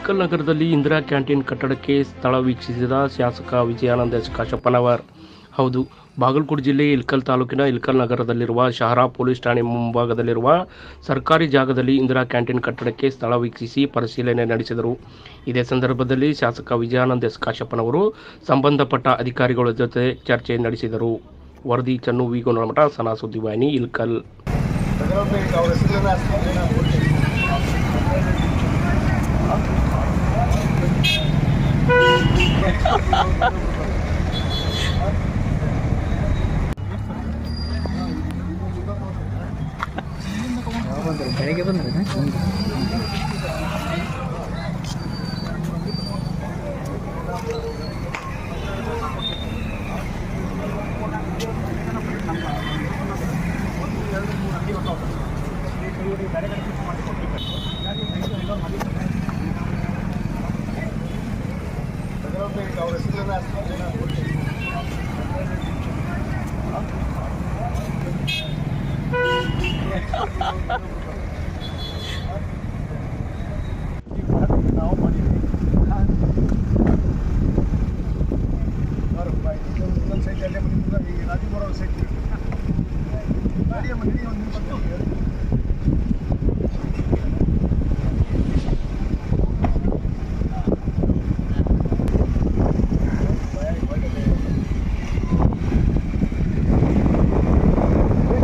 ಇಳಕಲ್ ನಗರದಲ್ಲಿ ಇಂದಿರಾ ಕ್ಯಾಂಟೀನ್ ಕಟ್ಟಡಕ್ಕೆ ಸ್ಥಳ ವೀಕ್ಷಿಸಿದ ಶಾಸಕ ವಿಜಯಾನಂದ ಕಾಶಪ್ಪನವರ್. ಹೌದು, ಬಾಗಲಕೋಟೆ ಜಿಲ್ಲೆ ಇಳಕಲ್ ತಾಲೂಕಿನ ಇಳಕಲ್ ನಗರದಲ್ಲಿರುವ ಶಹರಾ ಪೊಲೀಸ್ ಠಾಣೆ ಮುಂಭಾಗದಲ್ಲಿರುವ ಸರ್ಕಾರಿ ಜಾಗದಲ್ಲಿ ಇಂದಿರಾ ಕ್ಯಾಂಟೀನ್ ಕಟ್ಟಡಕ್ಕೆ ಸ್ಥಳ ವೀಕ್ಷಿಸಿ ಪರಿಶೀಲನೆ ನಡೆಸಿದರು. ಇದೇ ಸಂದರ್ಭದಲ್ಲಿ ಶಾಸಕ ವಿಜಯಾನಂದ ಕಾಶಪ್ಪನವರು ಸಂಬಂಧಪಟ್ಟ ಅಧಿಕಾರಿಗಳ ಜೊತೆ ಚರ್ಚೆ ನಡೆಸಿದರು. ವರದಿ ಚನ್ನು ವಿ ಗೋನಮಠ, ಸನಾ ಸುದ್ದಿವಾಹಿನಿ, ಇಳಕಲ್. ಬೆಳಗ್ಗೆ ಬಂದ್ರೆ ಅವ್ರ ಹೆಸರು